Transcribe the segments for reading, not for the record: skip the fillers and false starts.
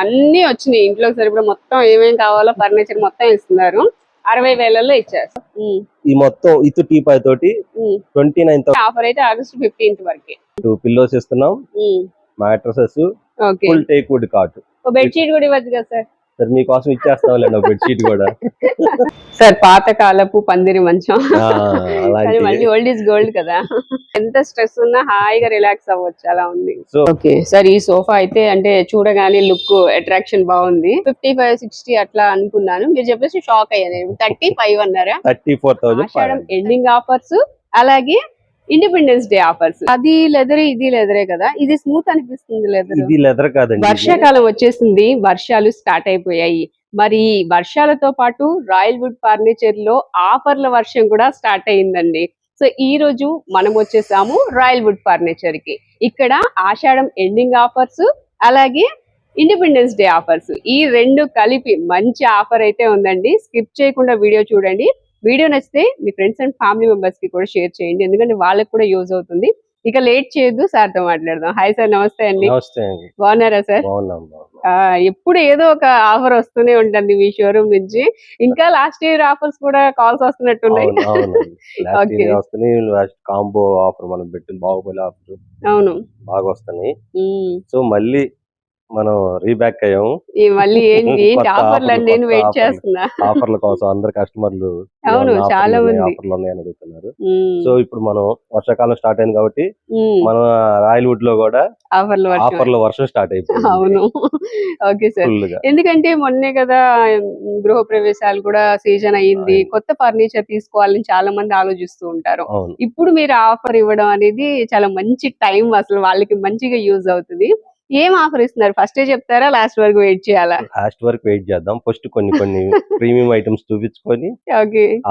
అన్ని వచ్చినాయి ఇంట్లోకి సరిపడా మొత్తం ఏమేం కావాలో ఫర్నిచర్ మొత్తం ఇస్తున్నారు. 60,000లో ఇచ్చారు. ఈ మొత్తం ఇతు టీపాయ్ తోటి 29,000 ఆఫర్ అయితే ఆగస్ట్ 15th వరకే. 2 పిల్లోస్ ఇస్తున్నాం, mattresses, full teak wood cot. Bedsheet కూడా ఇవ్వచ్చు కదా సార్? సార్ మీకోసం ఇచ్చేస్తాంలేండి బెడ్షీట్ కూడా. సార్ పాత కాలపు పందిరి మంచం, అలాంటి మళ్ళీ ఓల్డ్ ఈజ్ గోల్డ్ కదా. ఎంత స్ట్రెస్ ఉన్నా హాయిగా రిలాక్స్ అవ్వచ్చు, అలా ఉంది. ఓకే సార్, ఈ సోఫా అయితే అంటే చూడగానే లుక్ అట్రాక్షన్ బాగుంది. 55-60 అట్లా అనుకున్నాను, మీరు చెప్పేసి షాక్ అయ్యాను. 35 అన్నారా? 34,000 ఎండింగ్ ఆఫర్స్, అలాగే ఇండిపెండెన్స్ డే ఆఫర్స్. అది లెదర్, ఇది లెదరే కదా. ఇది స్మూత్ అనిపిస్తుంది లెదర్. ఇది లెదర్ కాదండి. వర్షాకాలం వచ్చేసింది, వర్షాలు స్టార్ట్ అయిపోయాయి. మరి వర్షాలతో పాటు రాయల్ వుడ్ ఫర్నిచర్ లో ఆఫర్ల వర్షం కూడా స్టార్ట్ అయిందండి. సో ఈ రోజు మనం వచ్చేసాము రాయల్ వుడ్ ఫర్నిచర్ కి. ఇక్కడ ఆషాఢం ఎండింగ్ ఆఫర్స్, అలాగే ఇండిపెండెన్స్ డే ఆఫర్స్, ఈ రెండు కలిపి మంచి ఆఫర్ అయితే ఉందండి. స్కిప్ చేయకుండా వీడియో చూడండి. వీడియో నచ్చితే మీ ఫ్రెండ్స్ అండ్ ఫ్యామిలీ మెంబర్స్ కి కూడా షేర్ చేయండి, ఎందుకంటే వాళ్ళకి కూడా యూజ్ అవుతుంది. ఇక లేట్ చేయొద్దు, సార్ తో మాట్లాడదాం. హాయ్ సార్, నమస్తే అండి. బాగున్నారా సార్? ఎప్పుడు ఏదో ఒక ఆఫర్ వస్తూనే ఉంటుంది మీ షోరూమ్ నుంచి. ఇంకా లాస్ట్ ఇయర్ ఆఫర్స్ కూడా కాల్స్ వస్తున్నట్టున్నాయి. కాంబో ఆఫర్ మనం పెట్టిన బాహుబలి ఆఫర్ అవును బాగా వస్తున్నాయి. సో మళ్ళీ మనం రీబ్యాక్ అయ్యాము. మళ్ళీ ఏంటి ఆఫర్లు అండి, నేను వెయిట్ చేస్తున్నా ఆఫర్ల కోసం. అందరు కస్టమర్లు అవును చాలా మంది ఆఫర్లు ఉన్నాయని అడుగుతున్నారు. సో ఇప్పుడు మనం వర్షాకాలం స్టార్ట్ అయింది కాబట్టి మన రాయల్ వుడ్ లో కూడా ఆఫర్ల వర్షం స్టార్ట్ అయిపోయింది. అవును ఓకే సార్, ఎందుకంటే మొన్నే కదా గృహ ప్రవేశాలు కూడా సీజన్ అయ్యింది. కొత్త ఫర్నిచర్ తీసుకోవాలని చాలా మంది ఆలోచిస్తూ ఉంటారు. ఇప్పుడు మీరు ఆఫర్ ఇవ్వడం అనేది చాలా మంచి టైం, అసలు వాళ్ళకి మంచిగా యూజ్ అవుతుంది. ఏం ఆఫర్ ఇస్తున్నారు? ఫస్ట్ చెప్తారా, లాస్ట్ వరకు వెయిట్ చేయాలా? లాస్ట్ వరకు వెయిట్ చేద్దాం. ఫస్ట్ కొన్ని ప్రీమియం ఐటమ్స్ చూపించుకొని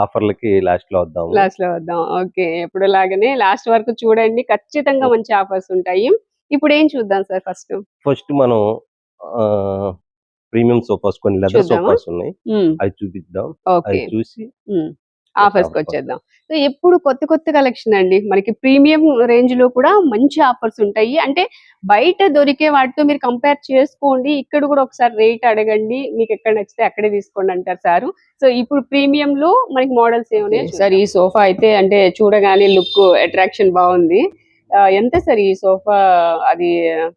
ఆఫర్లకి లాస్ట్ లో వద్దాం. ఓకే, ఎప్పుడు లాగానే లాస్ట్ వరకు చూడండి, ఖచ్చితంగా మంచి ఆఫర్స్ ఉంటాయి. ఇప్పుడు ఏం చూద్దాం సార్? ఫస్ట్ మనం ప్రీమియం సోఫాస్, కొన్ని లెదర్ సోఫాస్ ఉన్నాయి, అవి చూపిద్దాం. అవి చూసి ఆఫర్స్ కి వచ్చేద్దాం. సో ఎప్పుడు కొత్త కలెక్షన్ అండి, మనకి ప్రీమియం రేంజ్ లో కూడా మంచి ఆఫర్స్ ఉంటాయి. అంటే బయట దొరికే వాటితో మీరు కంపేర్ చేసుకోండి, ఇక్కడ కూడా ఒకసారి రేట్ అడగండి, మీకు ఎక్కడ నచ్చితే అక్కడే తీసుకోండి అంటారు సార్. సో ఇప్పుడు ప్రీమియం లో మనకి మోడల్స్ ఏమున్నాయి సార్? ఈ సోఫా అయితే అంటే చూడగానే లుక్ అట్రాక్షన్ బాగుంది. ఎంత సార్ ఈ సోఫా? అది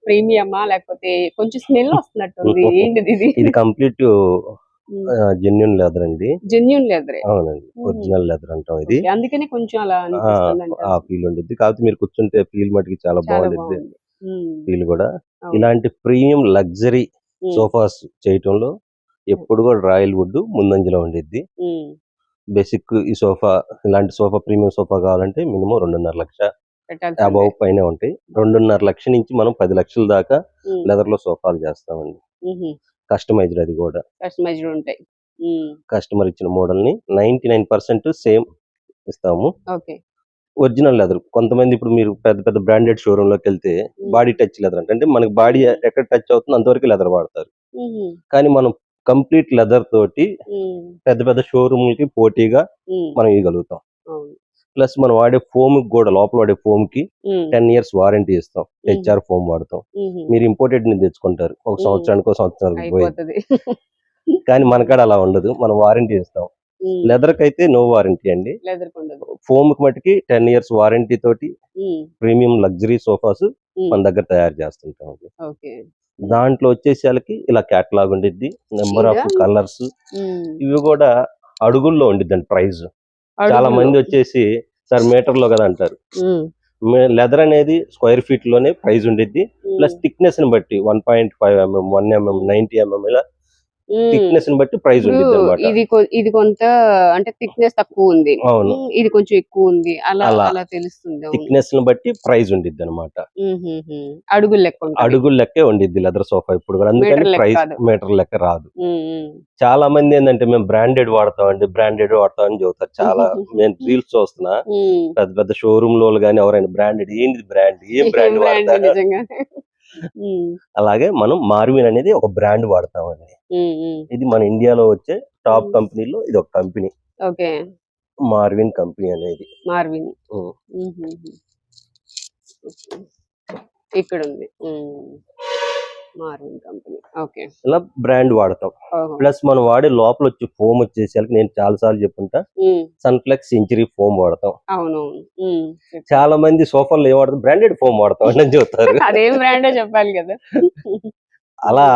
ప్రీమియమా లేకపోతే కొంచెం స్మెల్ వస్తున్నట్టుంది, ఏంటిది ఇది? ఇది కంప్లీట్ జెన్యూన్ లెదర్ అండి. Genuine leather? అవునండి, ఒరిజినల్ లెదర్ అంటాం ఇది. అందుకనే కొంచెం అలా ఆ ఫీల్ ఉండిద్ది. కాకపోతే మీరు కూర్చుంటే ఫీల్ మటుకి చాలా బాగుండిద్ది. ఫీల్ కూడా ఇలాంటి ప్రీమియం లగ్జరీ సోఫాస్ చేయటంలో ఎప్పుడు కూడా రాయల్ వుడ్ ముందంజలో ఉండిద్ది. బేసిక్ ఈ సోఫా, ఇలాంటి సోఫా ప్రీమియం సోఫా కావాలంటే మినిమం 2.5 లక్ష అబౌవ్ పైన ఉంటాయి. 2.5 లక్ష నుంచి మనం 10 లక్షల దాకా లెదర్ లో సోఫాలు చేస్తామండి. కస్టమైజ్డ్, అది కూడా కస్టమైజ్డ్ ఉంటాయి. కస్టమర్ ఇచ్చిన మోడల్ ని 99% సేమ్ ఇస్తాము. Original leather. కొంతమంది ఇప్పుడు మీరు పెద్ద బ్రాండెడ్ షోరూమ్ లోకి వెళ్తే బాడీ టచ్ లెదర్ అంటే మనకి బాడీ ఎక్కడ టచ్ అవుతుందో అంతవరకు లెదర్ వాడతారు. కానీ మనం కంప్లీట్ లెదర్ తోటి పెద్ద షోరూమ్లకి పోటీగా మనం ఇవ్వగలుగుతాం. ప్లస్ మనం వాడే ఫోమ్ కూడా, లోపల వాడే ఫోమ్ కి 10 years వారంటీ ఇస్తాం. హెచ్ఆర్ ఫోమ్ వాడతాం. మీరు ఇంపోర్టెడ్ ని తెచ్చుకుంటారు, ఒక సంవత్సరానికి పోయింది. కానీ మనకాడ అలా ఉండదు, మనం వారంటీ ఇస్తాం. లెదర్ కి అయితే నో వారంటీ అండి. ఫోమ్ కి మటుకి 10 years వారంటీ తోటి ప్రీమియం లగ్జరీ సోఫాస్ మన దగ్గర తయారు చేస్తుంటాం. దాంట్లో వచ్చేసరికి ఇలా క్యాటలాగ్ ఉండిద్ది, నెంబర్ ఆఫ్ కలర్స్. ఇవి కూడా అడుగుల్లో ఉండిద్దండి ప్రైస్. చాలా మంది వచ్చేసి సార్ మీటర్ లో కదా అంటారు. లెదర్ అనేది స్క్వేర్ ఫీట్ లోనే ప్రైస్ ఉండిద్ది. ప్లస్ థిక్నెస్ ని బట్టి 1.5 mm, 1 mm, 90 mm ఇలా థిక్నెస్ ని బట్టి ప్రైస్ ఉంటుంది అన్నమాట. ఇది కొంత అంటే థిక్నెస్ తక్కువ ఉంది, ఇది కొంచెం ఎక్కువ ఉంది, అలా తెలుస్తుంది. థిక్నెస్ ని బట్టి ప్రైస్ ఉండిద్ది అనమాట. అడుగులు లెక్కే ఉండిద్ది లెదర్ సోఫా ఇప్పుడు కూడా, అందుకని ప్రైస్ మీటర్ లెక్క రాదు. చాలా మంది ఏంటంటే మేము బ్రాండెడ్ వాడతామండి, బ్రాండెడ్ వాడతామని చెబుతారు. చాలా నేను రీల్స్ చూస్తున్నా, పెద్ద షోరూమ్ లో కానీ ఎవరైనా బ్రాండెడ్, ఏంటి బ్రాండ్, ఏం బ్రాండ్ వాడతారు. అలాగే మనం మార్విన్ అనేది ఒక బ్రాండ్ వాడతామండి. ఇది మన ఇండియాలో వచ్చే టాప్ కంపెనీలో ఇది ఒక కంపెనీ, మార్విన్ కంపెనీ అనేది. ఇక్కడ ఉంది. మారున్ కంపెనీ. ఓకే. ఇలా బ్రాండ్ వాడతాం. ఓహో! ప్లస్ మనం వాడే లోపల వచ్చే ఫోమ్ వచ్చేసరికి నేను చాలా సార్లు చెప్పుంటా, హ్మ్. సన్‌ఫ్లెక్స్ సెంచరీ ఫోమ్ వాడతాం. అవునవును. చెప్పు. చాలా మంది సోఫాల్లో ఏం వాడతాం, బ్రాండెడ్ ఫోమ్ వాడతాం అని చెప్తారు. అదేం బ్రాండో చెప్పాలి కదా! అలా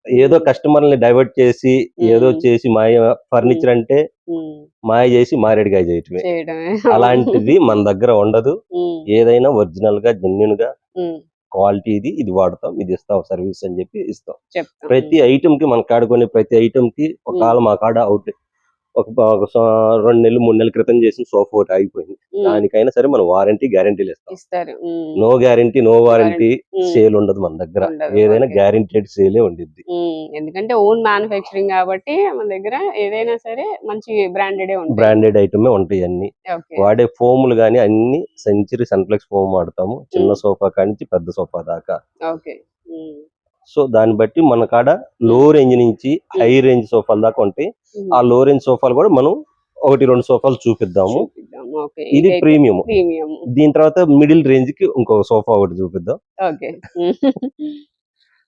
ఏదో హ్మ్. కస్టమర్‌లని డైవర్ట్ చేసి, ఏదో హ్మ్. చేసి హ్మ్. ఫర్నిచర్ అంటే హ్మ్. మాయ చేసి మారేడుకాయ చేయటమే. చేయడమే. అలాంటిది మన దగ్గర ఉండదు. హ్మ్. ఏదైనా ఒరిజినల్‌గా, జెన్యూన్‌గా హ్మ్. క్వాలిటీ ఇది వాడతాం. ఇది ఇస్తాం సర్వీస్ అని చెప్పి ఇస్తాం. చెప్తాం. ప్రతి ఐటెమ్‌కి మన కాడ కొనే ప్రతి ఐటెమ్‌కి హ్మ్. ఒకవేళ మా కాడ ఒక 2 నెలలు, 3 నెలల క్రితం చేసిన సోఫా ఒకటి ఆగిపోయింది. హ్మ్. దానికైనా సరే మనం వారంటీ, గ్యారంటీలు ఇస్తాం. ఇస్తారు. No guarantee, no warranty warranty. Hmm. Sale ఉండదు మన దగ్గర. ఉండదు. ఏదైనా ఓకే. గ్యారంటీడ్ సేలే ఉండిద్ది. ఎందుకంటే ఓన్ మ్యానుఫ్యాక్చరింగ్ కాబట్టి మన దగ్గర ఏదైనా సరే మంచి బ్రాండెడే ఉంటాయి. బ్రాండెడ్ ఐటమే ఉంటాయి అన్నీ. ఓకే. వాడే ఫోములు గాని అన్నీ సెంచరీ, సన్‌ఫ్లెక్స్ ఫోమ్ వాడతాము. చిన్న హ్మ్. సోఫా కాడ్నుంచి పెద్ద సోఫా దాకా. ఓకే. హ్మ్. సో, దాన్ని బట్టి మన కాడ లో హ్మ్. రేంజ్ నుంచి హై హ్మ్. రేంజ్ సోఫాల దాకా ఉంటాయి. హ్మ్. ఆ లో రేంజ్ సోఫాలు గూడా మనం 1, 2 సోఫాలు చూపిద్దాము. చూపిద్దాం. ఓకే. ఇది ఇదైతే ప్రీమియం. ప్రీమియం. దీని తర్వాత మిడిల్ రేంజ్‌కి ఇంకో సోఫా ఒకటి చూపిద్దాం. ఓకే. హ్మ్.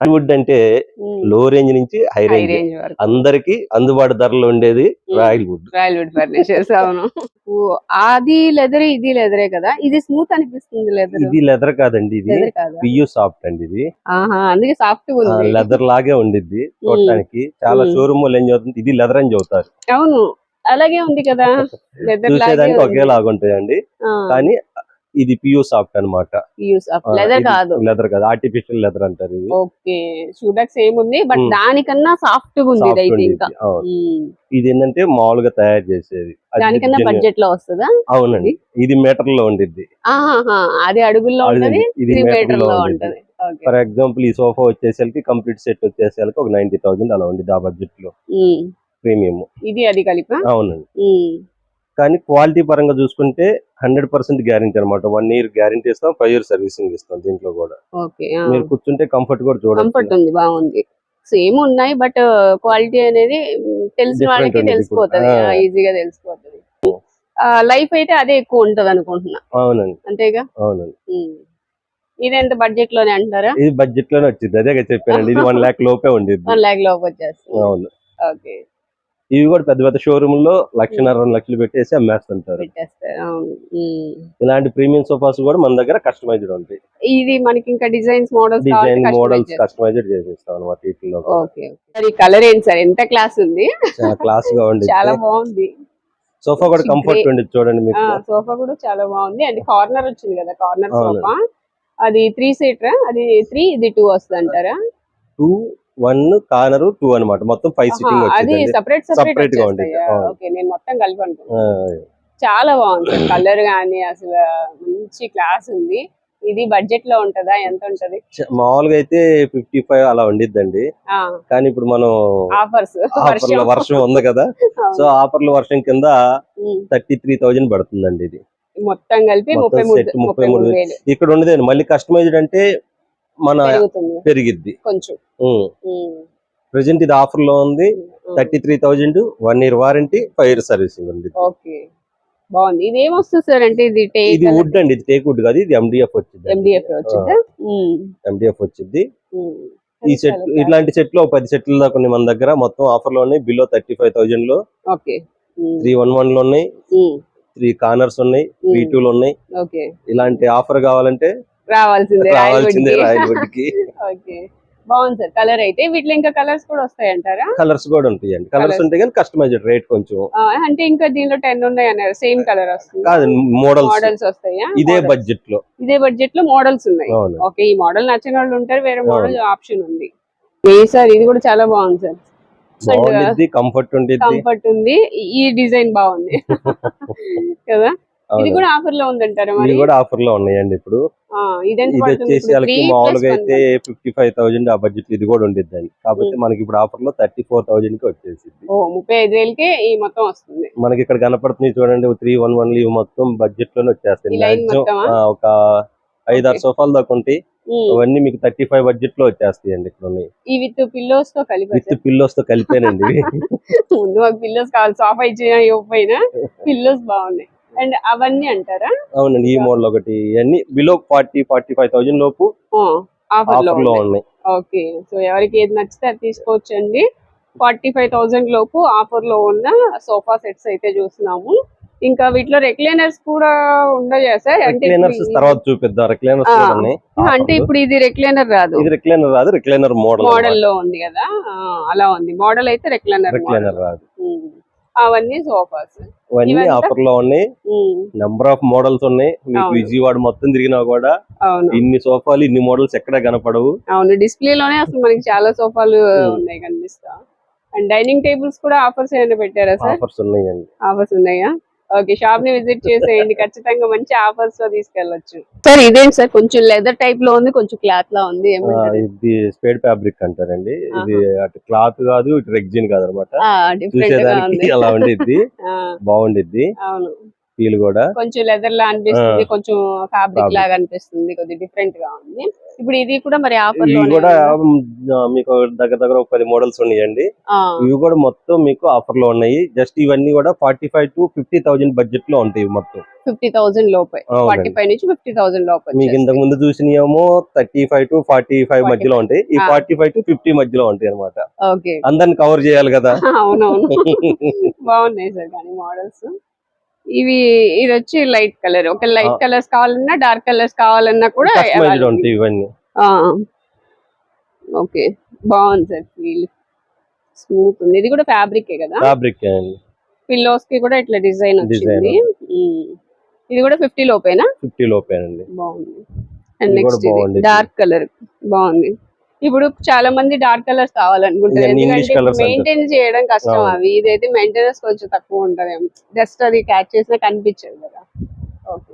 వుడ్ అంటే హ్మ్. లో రేంజ్ నుంచి హై హై రేంజ్. రేంజ్ వరకు. అందరికి అందుబాటు ధరలో ఉండేది Royal Wood. Royal Wood furnitures అవును. అది లెదరే, ఇది లెదరే కదా! ఇది స్మూత్ అనిపిస్తుంది లెదరు. ఇది లెదర్ కాదండి. ఇది లెదర్ కాదా? పియు సాఫ్ట్ అండి ఇది. ఆహా! అందుకే సాఫ్ట్‌గుంది. లెదర్ లాగే ఉండిద్ది హ్మ్. చూడటానికి. చాలా హ్మ్. షోరూమ్ వాళ్ళు ఏం చెబుతుంది, ఇది లెదర్ అని చెబుతారు. అవును. అలాగే ఉంది కదా! లెదర్ లాగే చూసేదానికి ఉంది. ఒకేలాగుంటాయండి. ఆ! కానీ ఇది పియు సాఫ్ట్ అన్నమాట. యూజ్ ఆఫ్ లెదర్ ఇది కాదు. లెదర్ కాదు. ఆర్టిఫిషియల్ లెదర్ అంటారు ఇది. ఓకే. చూడడానికి సేమ్ ఉంది. బట్ హ్మ్. దానికన్నా సాఫ్ట్‌గుంది సాఫ్ట్ ఇదైతే ఇంకా. ఉండిద్ది. అవును. హ్మ్. ఇదేంటంటే మామూలుగా తయారు చేసేది. అది దానికన్నా జెన్యూన్. బడ్జెట్‌లో వస్తదా ఇది? అవునండి. ఇది మీటర్‌లో ఉండిద్ది. ఆహాహా! అది అడుగుల్లో ఉంటది. అడుగండి. ఇది ఇది మీటర్‌లో మీటర్‌లో ఉండిద్ది. ఉంటది. ఓకే. ఫర్ ఎగ్జాంపుల్ ఈ సోఫా వచ్చేసరికి కంప్లీట్ సెట్ వచ్చేసరికి ఒక 90,000 అలా ఉండిద్ది ఆ బడ్జెట్‌లో. హ్మ్. ప్రీమియం. ఇది అది కలిపా? అవునండి. హ్మ్. కానీ క్వాలిటీ పరంగా చూసుకుంటే 100% గ్యారంటీ అన్నమాట. 1 ఇయర్ గ్యారంటీ ఇస్తాం. 5 ఇయర్స్ సర్వీసింగ్ ఇస్తాం దీంట్లో గూడా. ఓకే. ఆ! మీరు కూర్చుంటే కంఫర్ట్ కూడా చూడొచ్చు. కంఫర్ట్ ఉంది. బావుంది. సేమ్ ఉన్నాయి. బట్ క్వాలిటీ అనేది తెలిసిన డిఫరెంట్ వాళ్ళకి ఉండిద్ది ఇప్పుడు. తెలిసిపోతది. ఈజీగా తెలిసిపోతది. లైఫ్ అయితే అదే ఎక్కువ ఉంటదనుకుంటున్నా. అవునండి. అంతేగా? అవునండి. హ్మ్. ఇదెంత బడ్జెట్‌లోనే అంటారా? ఇది బడ్జెట్‌లోనే వచ్చిద్ది. అదేగా చెప్పానండి. ఇది 1,00,000 లోపే ఉండిద్ది. 1,00,000 లోపొచ్చేస్తుంది. అవును. ఓకే. ఇవి కూడా పెద్ద పెద్ద షోరూముల్లో హ్మ్. 1,50,000, 2,00,000 పెట్టేసి అమ్మేస్తుంటారు. పెట్టేస్తారు. అవును. హ్మ్. ఇలాంటి ప్రీమియం సోఫాస్ కూడా మన దగ్గర కస్టమైజ్డ్ ఉంటాయి. ఇది మనకింకా డిజైన్స్, మోడల్స్ కావాలంటే డిజైన్ కస్టమైజ్ మోడల్స్ చేస్తారు. కస్టమైజ్డ్ చేసేస్తాం అన్నమాట వీటిల్లో కూడా. ఓకే. ఓకే. మరి కలర్ ఏంటి సార్? ఎంత క్లాస్ ఉంది? చాలా క్లాస్‌గా చాలా ఉండిద్ది. బావుంది. సోఫా కూడా మంచి గ్రే కంఫర్ట్ ఉండిద్ది చూడండి ఆ! మీకు. సోఫా కూడా చాలా బావుంది. అంటే కార్నర్ వచ్చింది కదా! Corner sofa. అవునండి. అది 3 సీటరా? అది 3 ఇది 2 వస్తదంటారా? 2, 1 కార్నరు 2 అన్నమాట. మొత్తం 5 ఆహా! సిట్టింగ్ అది వచ్చిద్దండి. సెపరేట్ సెపరేట్‌గా ఉండిద్ది. వచ్చేస్తాయా? అవును. ఓకే. నేను మొత్తం కలిపి ఆ! అనుకుంటున్నా. చాలా బావుంది సార్. కలర్ గాని అసల మంచి క్లాస్ ఉంది. ఇది బడ్జెట్‌లో ఉంటదా? ఎంతుంటది? మామూలుగా అయితే 55 అలా ఉండిద్దండి. ఆ! కానీ ఇప్పుడు మనం ఆఫర్స్ వర్షం. ఆఫర్‌లో వర్షం ఉంది కదా! సో, అవును. ఆఫర్‌లో వర్షం కింద హ్మ్. 33,000 పడుతుందండి ఇది. మొత్తం కలిపి మొత్తం సెట్ 33,000. 33,000 ఇక్కడ ఉండేదండి. మళ్ళీ కస్టమైజ్డ్ అంటే మన పెరుగుతుంది పెరిగిద్ది. కొంచెం. హ్మ్. హ్మ్. ప్రెజెంట్ ఇది ఆఫర్‌లో ఉంది. హ్మ్. 33,000 1 ఇయర్ వారంటీ, 5 ఇయర్స్ సర్వీసింగ్ ఉండిద్ది. ఓకే. బావుంది. ఇదేమొస్తది సార్? అంటే ఇది ఇది టేకా వుడ్ అండి. ఇది టేక్ వుడ్ కాదు. ఇది ఎండీఎఫ్ వచ్చిద్దండి ఇది. ఎండీఎఫ్ వచ్చిద్దా? హ్మ్. ఎండీఎఫ్ వచ్చిద్ది. హ్మ్. ఈ కానీ సెట్ చాలా క్లాస్ ఇట్లాంటి సెట్‌లు ఒక 10 సెట్‌ల దాకా ఉన్నాయి మన దగ్గర. మొత్తం ఆఫర్‌లో ఉన్నాయి. బిలో 35,000లో ఓకే. హ్మ్. 311లో ఉన్నాయి. హ్మ్. 3 కార్నర్స్ ఉన్నాయి. హ్మ్. 32లో ఉన్నాయి. ఓకే. ఇలాంటి ఆఫర్ కావాలంటే రావాల్సిందే రాయల్ రావాల్సిందే వుడ్‌కి. రాయల్ వుడ్‌కి. ఓకే. బావుంది సార్. కలర్ అయితే వీటిలో ఇంకా కలర్స్ కూడా వస్తాయంటారా? కలర్స్ కూడా ఉంటాయండి. Colours colours. ఉంటాయి కానీ కస్టమైజ్డ్ రేట్ కొంచెం అంటే ఇంకా దీనిలో 10 ఉన్నాయన్నారు. సేమ్ కలర్ వస్తుందా? కాదు, మోడల్స్ మోడల్స్ వస్తాయా? ఇదే మోడల్స్. బడ్జెట్‌లో. ఇదే బడ్జెట్‌లో మోడల్స్ ఉన్నాయి. అవును. ఓకే. ఈ మోడల్ నచ్చనోళ్ళు ఉంటారు. వేరే మోడల్ అవును. ఆప్షన్ ఉంది. లేదు సార్, ఇది కూడా చాలా బాగుంది సార్. అండ్ బావుండిద్ది. కంఫర్ట్ ఉండిద్ది. కంఫర్ట్ ఉంది. ఈ డిజైన్ బాగుంది. కదా! ఇది అవునండి. కూడా ఆఫర్‌లో ఉందంటారా ఇవి మరి? కూడా ఆఫర్‌లో ఉన్నాయండి ఇప్పుడు. ఆ! ఇదెంత పడుతుంది ఇదొచ్చేసి ఇప్పుడు? ఆళ్ళకి 3+1 మామూలుగా అయితే పడుతుంది. 55,000 ఆ బడ్జెట్ ఇది కూడా ఉండిద్దండి. కాకపోతే హ్మ్. మనకి ఇప్పుడు ఆఫర్‌లో 34,000కి వచ్చేసిద్ది. ఓహ్! 35,000కే ఈ మొత్తం వస్తుంది. మనకి ఇక్కడ కనపడుతున్నాయి చూడండి 311లు ఇవి మొత్తం బడ్జెట్‌లోనే వచ్చేస్తాయి. ఈ లైన్ మాక్సిమం మొత్తమా? ఒక 5, ఓకే. 6 సోఫాల దాకా ఉంటాయి. హ్మ్. అవన్నీ మీకు 35 బడ్జెట్‌లో వచ్చేస్తాయండి ఇక్కడున్నయి. ఈ విత్ పిల్లోస్‌తో కలిపా విత్ సార్? పిల్లోస్‌తో కలిపేనండి ఇవి. ముందు మాకు పిల్లోస్ కావాలి. సోఫా ఇచ్చినా ఇవ్వకపోయినా పిల్లోస్ బాగున్నాయి. అండ్ అవన్నీ అంటారా? అవునండి. ఈ ఇంకా మోడల్ ఒకటి ఇయన్నీ బిలో 40, 45,000 లోపు ఆ! ఆఫర్ లో ఆఫర్ లో ఉన్నాయి. ఉన్నాయి. ఓకే, సో ఎవరికి ఏది నచ్చితే అది తీసుకోవచ్చండి. 45,000 లోపు ఆఫర్ లో ఉన్న సోఫా సెట్స్ అయితే చూస్తున్నాము. ఇంకా వీటిలో రెక్లైనర్స్ కూడా ఉండయా సార్? అంటే రిక్లైనర్స్ తర్వాత చూపిద్దాం. రిక్లైనర్స్ కూడా ఉన్నాయి. అంటే ఇప్పుడు ఇది రెక్లైనర్ రాదు, ఇది రిక్లైనర్ రాదు, రిక్లైనర్ మోడల్ లో ఉంది కదా. అలా ఉంది మోడల్ అయితే రెక్లైనర్ రాదు. అవన్నీ సోఫాస్ ఇవన్నీ ఆఫర్ లో ఉన్నాయి. నెంబర్ ఆఫ్ మోడల్స్ ఉన్నాయి. మీకు అవును. విజయవాడ మొత్తం తిరిగినా కూడా అవును ఇన్ని సోఫాలు ఇన్ని మోడల్స్ ఎక్కడ కనపడవు. అవును, డిస్ప్లే లోనే అసలు మనకి చాలా సోఫాలు ఉన్నాయి కనిపిస్తా. అండ్ డైనింగ్ టేబుల్స్ కూడా ఆఫర్స్ ఏమైనా పెట్టారా సార్? ఆఫర్స్ ఉన్నాయండి. ఆఫర్స్ ఉన్నాయా? ఓకే, షాప్ ని విజిట్ చేసేయండి, ఖచ్చితంగా మంచి ఆఫర్స్ తో తీసుకెళ్లొచ్చు. సార్ ఇదేంటి సార్, కొంచెం లెదర్ టైప్ లో ఉంది, కొంచెం క్లాత్ లా ఉంది, ఏమంటారు? ఇది స్పేడ్ ఫ్యాబ్రిక్ అంటారండి. ఇది అటు క్లాత్ కాదు, ఇటు రెగ్జిన్ కాదు అనమాట. డిఫరెంట్ గా ఉంది. అలా ఉండిద్ది, బాగుండిద్ది. అవును, ఫీల్ కూడా కొంచెం లెదర్ లా అనిపిస్తుంది, కొంచెం ఫ్యాబ్రిక్ లాగా అనిపిస్తుంది, కొద్దిగా డిఫరెంట్ గా ఉంది. ఇప్పుడు ఇది కూడా మరి ఆఫర్ లో కూడా మీకు దగ్గర ఒక 10 మోడల్స్ ఉన్నాయండి. ఇవి కూడా మొత్తం మీకు ఆఫర్ లో ఉన్నాయి. జస్ట్ ఇవన్నీ కూడా 45,000 to 50,000 బడ్జెట్ లో ఉంటాయి. మొత్తం 50,000 లోపే, 45 నుంచి 50,000 లోపే. మీకు ఇంతకు ముందు చూసినేమో 35 to 45 మధ్యలో ఉంటాయి. ఈ 45 to 50 మధ్యలో ఉంటాయి అనమాట. అందరిని కవర్ చేయాలి కదా. అవునవును, బాగున్నాయి సార్ కానీ మోడల్స్. ఇది వచ్చి లైట్ కలర్. ఒక లైట్ కలర్స్ కావాలన్నా డార్క్ కలర్స్ కావాలన్నా కూడా ఉంటాయి ఇవన్నీ. ఓకే, బాగుంది సార్, ఫీల్ స్మూత్ ఉంది. ఇది కూడా ఫ్యాబ్రిక్ కదా? ఫ్యాబ్రిక్. పిల్లోస్ కి కూడా ఇట్లా డిజైన్ వచ్చింది. ఇది కూడా 50 లోపేనా? 50 లోపేనండి. బాగుంది. అండ్ నెక్స్ట్ డార్క్ కలర్ బాగుంది. ఇప్పుడు చాలా మంది డార్క్ కలర్స్ కావాలనుకుంటారు, ఎందుకంటే మెయింటైన్ చేయడం కష్టం అవి. ఇదైతే మెయింటెనెన్స్ కొంచెం తక్కువ ఉంటది, జస్ట్ అది క్యాచ్ చేసినా కనిపించదు కదా.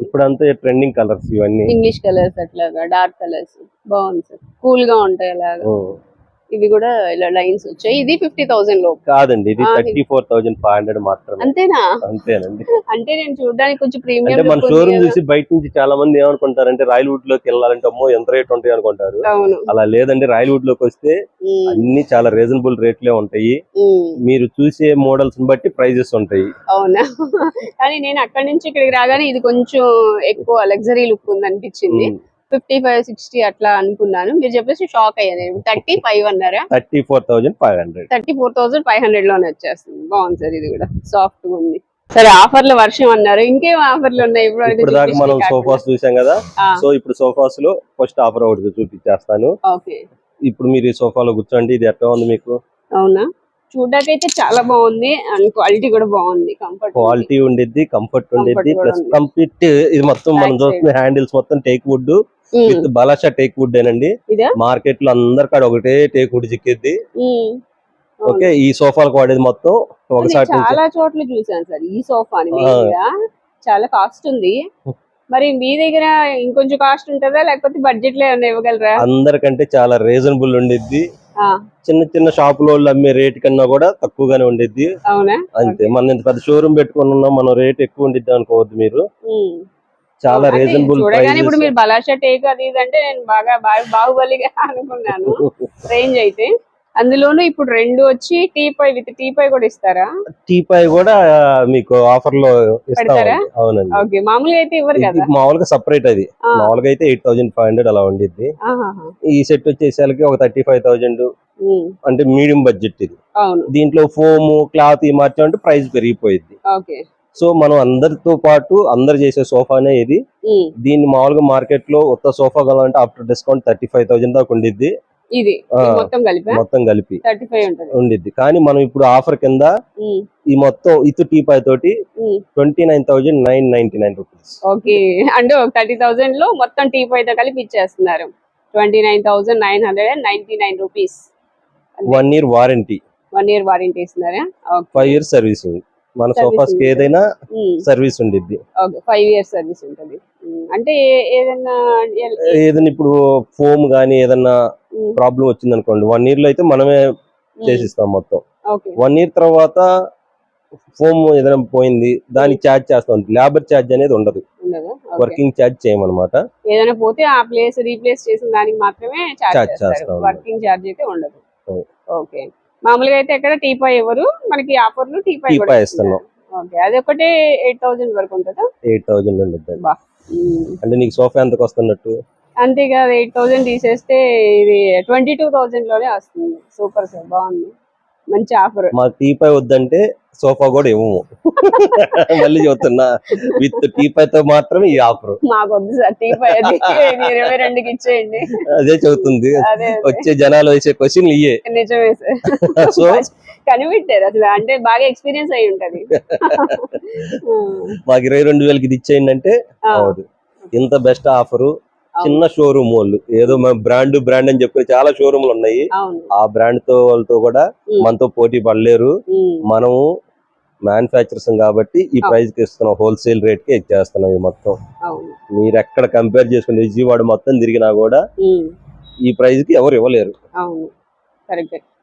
ఇప్పుడు అంతా ట్రెండింగ్ కలర్స్ ఇవన్నీ, ఇంగ్లీష్ కలర్స్ అట్లాగా డార్క్ కలర్స్ బాగుంది సార్, కూల్ గా ఉంటాయి అలాగా. ఇవి కూడా ఇలా లైన్స్ వచ్చాయి. ఇది 50,000 లో కాదండి, ఇది 34,500 మాత్రమే. అంతేనా? అంతేనండి. అంటే నేను చూడడానికి కొంచెం ప్రీమియం. అంటే మన షోరూమ్ చూసి బయట నుంచి చాలా మంది ఏమనుకుంటారంటే రాయల్ వుడ్ లోకి వెళ్ళాలంటే అమ్మో ఎంత రేట్ ఉంటాయి అనుకుంటారు. అలా లేదండి, రాయల్ వుడ్ లోకి వస్తే అన్ని చాలా రీజనబుల్ రేట్లే ఉంటాయి. మీరు చూసే మోడల్స్ బట్టి ప్రైజెస్ ఉంటాయి. అవునా? కానీ నేను అక్కడి నుంచి ఇక్కడికి రాగానే ఇది కొంచెం ఎక్కువ లగ్జరీ లుక్ ఉంది అనిపించింది. 55-60 అట్లా అనుకున్నాను, మీరు చెప్పేసి షాక్ అయ్యాను. 35 అన్నారా? 34,500. 34,500 లోనే వచ్చేస్తుంది. బాగుంది సార్, ఇది కూడా సాఫ్ట్ గా ఉంది. సరే, ఆఫర్ల వర్షం అన్నారు, ఇంకేం ఆఫర్లు ఉన్నాయి? ఇప్పుడు దాకా మనం సోఫాస్ చూసాం కదా, సో ఇప్పుడు సోఫాస్ లో ఫస్ట్ ఆఫర్ ఒకటి చూపించేస్తాను. ఇప్పుడు మీరు ఈ సోఫాలో కూర్చోండి. ఇది ఎట్లా ఉంది మీకు? అవునా, చూడడానికి అయితే చాలా బాగుంది, అండ్ క్వాలిటీ కూడా బాగుంది. క్వాలిటీ ఉండిద్ది, కంఫర్ట్ ఉండిద్ది, ప్లస్ కంప్లీట్ ఇది మొత్తం మనం చూస్తున్న హ్యాండిల్స్ మొత్తం టేక్ వుడ్ విత్ బలాషా టేక్ వుడ్ ఏనండి. మార్కెట్ లో అందరికాడ ఒకటే టేక్ వుడ్ చిక్కిద్ది. ఓకే, ఈ సోఫాలకు వాడేది మొత్తం ఒకసారి చాలా చోట్ల చూసాను సార్ ఈ సోఫాని. చాలా కాస్ట్ ఉంది. మరి మీ దగ్గర ఇంకొంచెం కాస్ట్ ఉంటుందా, లేకపోతే బడ్జెట్ లో ఏమైనా ఇవ్వగలరా? అందరికంటే చాలా రీజనబుల్ ఉండిద్ది. చిన్న చిన్న షాపులో అమ్మే రేట్ కన్నా కూడా తక్కువగానే ఉండిద్ది. అవునా? అంతే, మనం ఇంత పెద్ద షోరూమ్ పెట్టుకుని ఉన్నాం, మనం రేట్ ఎక్కువ ఉండిద్ది అనుకోవద్దు మీరు. చాలా రీజనబుల్ ప్రైస్. ఇప్పుడు మీరు బలాషా టేక్ అది ఇది అంటే నేను బాగా బాహుబలిగా అనుకున్నాను రేంజ్ అయితే. అందులోనూ ఇప్పుడు రెండు వచ్చి టీపై విత్ టీపై కూడా ఇస్తారా? టీపై కూడా మీకు ఆఫర్ లో ఇస్తారా? అవునండి. ఓకే, మామూలుగా అయితే ఇవ్వరు కదా. మామూలుగా సపరేట్ అది. మామూలుగా అయితే 8,500 అలా ఉండిద్ది. ఈ సెట్ వచ్చేసరికి ఒక 35,000, అంటే మీడియం బడ్జెట్ ఇది. దీంట్లో ఫోమ్ క్లాత్ ఈ మార్చాలంటే ప్రైస్ పెరిగిపోయింది. సో మనం అందరితో పాటు అందరు చేసే సోఫానే ఇది. దీన్ని మామూలుగా మార్కెట్ లో కొత్త సోఫా కావాలంటే ఆఫ్టర్ డిస్కౌంట్ 35,000 దాకా ఉండిద్ది. ఇది మొత్తం కలిపి 35 ఉండిద్ది. కానీ మనం ఇప్పుడు ఆఫర్ కింద ఈ మొత్తం ఇత్ టీపై తోటి 29,999 రూపీస్. ఓకే, అంటే 30,000 లో మొత్తం టీపై తో కలిపి ఇచ్చేస్తున్నారు. 29,999 rupees. 1 year warranty. 1 year warranty ఇస్తున్నారా? 5 years సర్వీసింగ్. మన సోఫాస్ కి ఏదైనా సర్వీస్ ఉండిద్ది. 5 years సర్వీస్ ఉంటుంది. అంటే ఏదైనా ఇప్పుడు ఫోమ్ గానీ ఏదన్నా ప్రాబ్లం వచ్చింది అనుకోండి, 1 year లో అయితే మనమే చేసిస్తాం మొత్తం. 1 year తర్వాత ఫోమ్ ఏదైనా పోయింది, దానికి ఛార్జ్ చేస్తాం. లేబర్ ఛార్జ్ అనేది ఉండదు, వర్కింగ్ ఛార్జ్ చేయమన్నమాట. ఏదైనా పోతే ఆ ప్లేస్ రీప్లేస్ చేసిన దానికి మాత్రమే ఛార్జ్ చేస్తారు, వర్కింగ్ ఛార్జ్ అయితే ఉండదు. ఓకే, మామూలుగా అయితే ఎక్కడ టీపై ఎవరు మనకి ఆఫర్లు టీపై ఇస్తున్నాం. ఓకే, అది ఒకటే 8,000 వరకు ఉంటుందా? 8,000 ఉంటుంది. అంటే నీకు సోఫా ఎంతకు వస్తున్నట్టు? అంతేకాదు 8,000 తీసేస్తే ఇది 22,000 లోనే వస్తుంది. సూపర్ సార్, బాగుంది, మంచి ఆఫర్. మాకు టీపై వద్దంటే సోఫా కూడా ఇవ్వము. మళ్ళీ చెబుతున్నా, విత్ టీపైతో మాత్రమే ఈ ఆఫర్. మాకు వద్దు సార్ టీపై, అది 22కి ఇచ్చేయండి. అదే చెబుతుంది, అదే వచ్చే జనాలు వేసే క్వశ్చన్ ఇయే. నిజమే సార్. సో కనిపెట్టారు అసలు, అంటే బాగా ఎక్స్పీరియన్స్ అయి ఉంటది. మాకు 22,000కి ఇది ఇచ్చేయండి అంటే అవదు. ఇంత బెస్ట్ ఆఫర్ చిన్న షోరూమ్ వాళ్ళు, ఏదో మన బ్రాండ్ అని చెప్పి చాలా షోరూమ్లు ఉన్నాయి. ఆ బ్రాండ్ తో వాళ్ళతో కూడా మనతో పోటీ పడలేరు. మనము మ్యానుఫ్యాక్చరర్స్ కాబట్టి ఈ ప్రైస్ కి ఇస్తున్నాం, హోల్సేల్ రేట్ కి ఇచ్చేస్తున్నాం. ఇది మొత్తం మీరు ఎక్కడ కంపేర్ చేసుకుని విజయవాడ మొత్తం తిరిగినా కూడా ఈ ప్రైస్ కి ఎవరు ఇవ్వలేరు.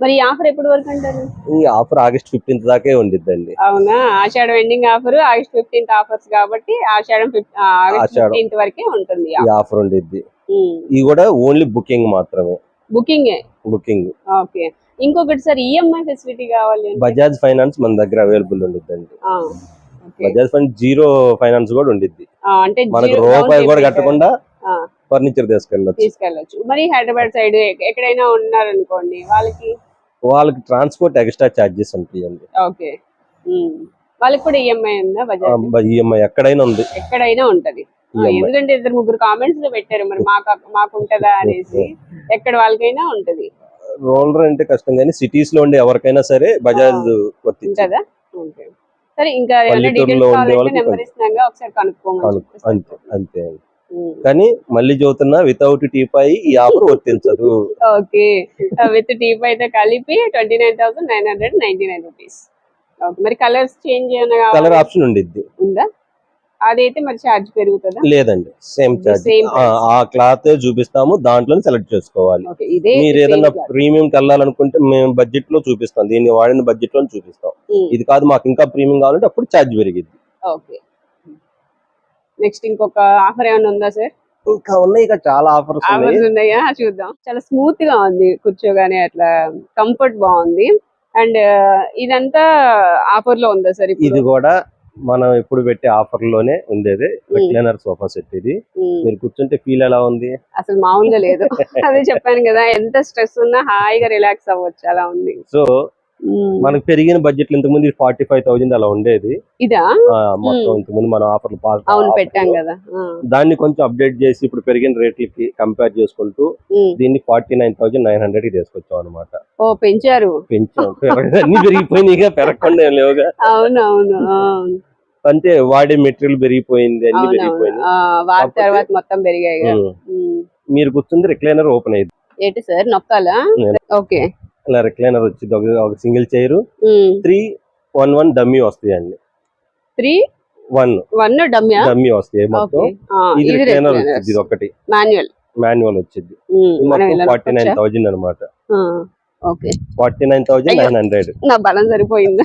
మరి ఈ ఆఫర్ ఎప్పటి వరకు అంటారు? ఈ ఆఫర్ ఆగస్ట్ 15 దాకే ఉండిద్దండి. అవునా, ఆషాఢం ఎండింగ్ ఆఫర్, ఆగస్ట్ 15 ఆఫర్స్ కాబట్టి ఆషాఢం ఆగస్ట్ 15 వరకే ఉంటుంది ఈ ఆఫర్ ఉండిద్ది. ఇది కూడా ఓన్లీ బుకింగ్ మాత్రమే. బుకింగ్. ఓకే. ఇంకొకటి సార్, ఈఎంఐ ఫెసిలిటీ కావాలి అంటే బజాజ్ ఫైనాన్స్ మన దగ్గర అవైలబుల్ ఉండిద్దండి. బజాజ్ ఫైనాన్స్ జీరో ఫైనాన్స్ కూడా ఉండిద్ది. అంటే మనకు రూపాయి కూడా కట్టకుండా ఫర్నిచర్ తీసుకెళ్ళచ్చు. మరి హైదరాబాద్ సైడ్ ఎక్కడైనా ఉన్నారనుకోండి, వాళ్ళకి ట్రాన్స్పోర్ట్ ఎక్స్ట్రా చార్జెస్ ఉంటాయండి. ఓకే. వాళ్ళకి కూడా ఈఎంఐ ఉందా? బజాజ్ ఈఎంఐ ఎక్కడైనా ఉంది, ఎక్కడైనా ఉంటది. ఎందుకంటే 2-3 కామెంట్స్ లో పెట్టారు, మరి మాకు ఉంటదా అనేసి. ఎక్కడ వాళ్ళకైనా ఉంటది. రూరల్ అంటే కష్టం, కానీ సిటీస్ లో ఉండే ఎవరికైనా సరే బజాజ్ ఉంటదా? సరే, ఇంకా నెంబర్ ఇస్తున్నాగా, ఒకసారి కనుక్కోమని. అంతే. కానీ మళ్ళీ చదువుతున్నా, వితౌట్ టీపై ఈ ఆఫర్ వర్తించదు. ఓకే, విత్ టీపై అయితే కలిపి 29,999 రూపీస్. మరి కలర్స్ చేంజ్ చేయనా? కలర్ ఆప్షన్ ఉందా? అదైతే మరి ఛార్జ్ పెరుగుతుందా? లేదండి, సేమ్ ఛార్జ్. ఆ క్లాత్ చూపిస్తాము, దాంట్లో సెలెక్ట్ చేసుకోవాలి. మీరు ఏదైనా ప్రీమియం వెళ్ళాలనుకుంటే మేము బడ్జెట్ లో చూపిస్తాం, దీన్ని వాడిన బడ్జెట్ లో చూపిస్తాం. ఇది కాదు మాకు ఇంకా ప్రీమియం కావాలంటే అప్పుడు ఛార్జ్ పెరిగిద్ది. ఓకే. నెక్స్ట్ ఇంకొక ఆఫర్ ఏమైనా ఉందా సార్? ఇంకా ఉన్నాయి, ఇక చాలా ఆఫర్స్ ఉన్నాయా? చూద్దాం. చాలా స్మూత్ గా ఉంది, కూర్చోగానే అట్లా కంఫర్ట్ బాగుంది. అండ్ ఇదంతా ఆఫర్ లో ఉందా సార్? ఇది కూడా మనం ఎప్పుడు పెట్టే ఆఫర్ లోనే ఉండేది. రిక్లైనర్ సోఫా సెట్ ఇది. మీరు కూర్చుంటే ఫీల్ ఎలా ఉంది? అసలు మామూలుగా లేదు. అదే చెప్పాను కదా, ఎంత స్ట్రెస్ ఉన్నా హాయిగా రిలాక్స్ అవ్వచ్చు, అలా ఉంది. సో మనకు పెరిగిన బడ్జెట్ ఇంతకు ముందు 45,000 అలా ఉండేది. ఇదా మొత్తం ఇంతకు ముందు మనం ఆఫర్లు పెట్టాం కదా, దాన్ని కొంచెం అప్డేట్ చేసి ఇప్పుడు పెరిగిన రేట్లకి కంపేర్ చేసుకుంటూ దీన్ని 49,900 కి తీసుకొచ్చాం అనమాట. పెంచాం. అన్ని పెరిగిపోయినాయిగా, పెరగకుండా లేవుగా. అవునవును. అంటే వాడే మెటీరియల్ పెరిగిపోయింది, అన్ని పెరిగిపోయింది. తర్వాత మొత్తం పెరిగాయి. మీరు కూర్చుంది రిక్లైనర్ ఓపెన్ అయ్యింది. ఏంటి సార్, నొక్కాలా? ఓకే. ఇలా రిక్లైనర్ వచ్చింది, ఒక సింగిల్ చైర్, 311 డమ్మీ వస్తాయండి. 311 డమ్మీ వస్తాయి మొత్తం. ఇది రిక్లైనర్ వచ్చింది, ఇది ఒకటి మాన్యువల్ వచ్చింది. మొత్తం 49,000 అనమాట. 49,900. నా బలం సరిపోయింది.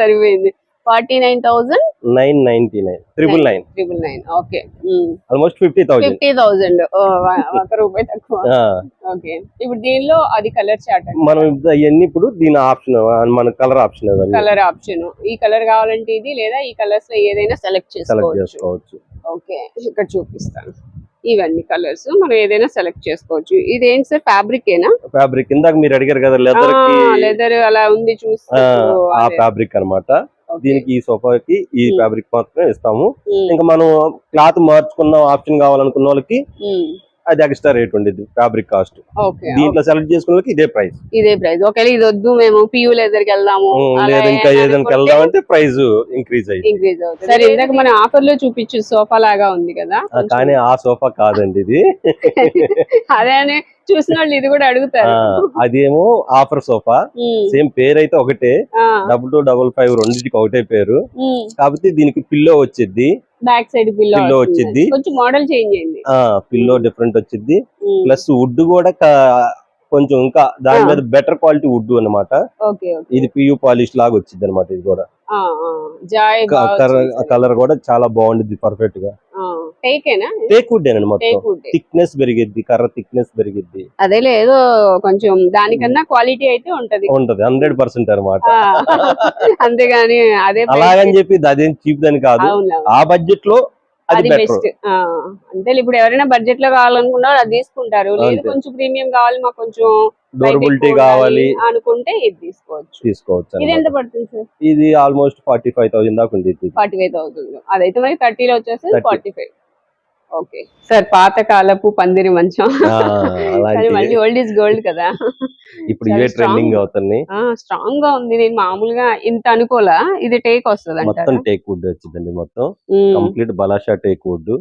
సరిపోయింది. 49,999. Okay, almost 50,000. ఒక రూపాయి తక్కువ. ఓకే. ఇప్పుడు దీనిలో అది కలర్ చార్ట్ మనం అవన్నీ ఇప్పుడు దీని ఆప్షన్, మన కలర్ ఆప్షన్. ఈ కలర్ కావాలంటే ఇది, లేదా ఈ కలర్స్ లో ఏదైనా సెలెక్ట్ చేసుకోవచ్చు. ఓకే, ఇక్కడ చూపిస్తాను. ఇవన్నీ కలర్స్ మనం ఏదైనా సెలెక్ట్ చేసుకోవచ్చు. ఇదేంటి సార్, ఫ్యాబ్రిక్ ఏనా? ఫ్యాబ్రిక్ ఇందాక మీరు అడిగారు కదా, లెదర్ అలా ఉంది, చూస్తే ఆ ఫ్యాబ్రిక్ అన్నమాట. దీనికి ఈ సోఫాకి ఈ ఫ్యాబ్రిక్ మాత్రమే ఇస్తాము. ఇంకా మనం క్లాత్ మార్చుకున్న ఆప్షన్ కావాలనుకున్న వాళ్ళకి అది ఎక్స్ట్రా రేట్ ఉండేది, ఫ్యాబ్రిక్ కాస్ట్. దీంట్లో సెలెక్ట్ చేసుకున్న వాళ్ళకి ఇదే ప్రైస్. ఒకవేళ ఇది వద్దు, మేము పియూ లెదర్ కి వెళ్దాము, లేదా ఇంకా ఏదైనా వెళ్దామంటే ప్రైస్ ఇంక్రీజ్ అవుతుంది. సరే, ఇందాక మన ఆఫర్ లో చూపించు సోఫా లాగా ఉంది కదా, కానీ ఆ సోఫా కాదండి ఇది. అదే చూసిన వాళ్ళు ఇది కూడా అడుగుతారు. అదేమో ఆఫర్ సోఫా, సేమ్ పేరు అయితే ఒకటే, 2255 రెండింటికి ఒకటే పేరు. కాకపోతే దీనికి పిల్లో వచ్చింది, బ్యాక్ సైడ్ పిల్లో వచ్చింది, కొంచెం మోడల్ చేంజ్ అయింది. పిల్లో డిఫరెంట్ వచ్చింది, ప్లస్ వుడ్ కూడా కొంచెం ఇంకా దాని మీద బెటర్ క్వాలిటీ వుడ్ అన్నమాట. ఇది పియూ పాలిష్ లాగా వచ్చింది అనమాట. ఇది కూడా కలర్ కూడా చాలా బాగుంది, పర్ఫెక్ట్ గా. టేక్ వుడ్ ఏనండి, మొత్తం థిక్నెస్ పెరిగిద్ది, కర్ర థిక్నెస్ పెరిగిద్ది. అదే లేదు, కొంచెం దానికన్నా క్వాలిటీ అయితే ఉంటది 100% అనమాట. అంతేగాని అదే అలాగని చెప్పి అదేం చీప్ అని కాదు, ఆ బడ్జెట్ లో అది అది బెటర్. బెస్ట్. అంతే ఇప్పుడు ఎవరైనా బడ్జెట్ లో కావాలనుకున్నా అది తీసుకుంటారు. లేదు అంతే. కొంచెం ప్రీమియం కావాలి మాకు కొంచెం బయట డ్యూరబిలిటీ ఎక్కువ ఉండాలి కావాలి అనుకుంటే ఇది తీసుకోవచ్చు. తీసుకోవచ్చు ఇది అనమాట. ఎంత పడుతుంది సార్? ఇది ఆల్మోస్ట్ 45,000 దాకా ఉండేది. 45,000. అదైతే మరి 30లో వచ్చేసి 30. 45. ఓకే సార్, పాత కాలపు పందిరి మంచం. కానీ అలాంటి మళ్ళీ ఓల్డ్ ఈజ్ గోల్డ్ కదా. ఇప్పుడు చాలా ఇవే స్ట్రాంగ్ ట్రెండింగ్ అవుతున్నాయి. స్ట్రాంగ్ గా ఉంది. నేను మామూలుగా ఇంత అనుకోలా ఇది టేక్ వస్తుంది మొత్తం అంటారా? టేక్ వుడ్ వచ్చిందండి. మొత్తం కంప్లీట్ బలాషా టేక్ వుడ్.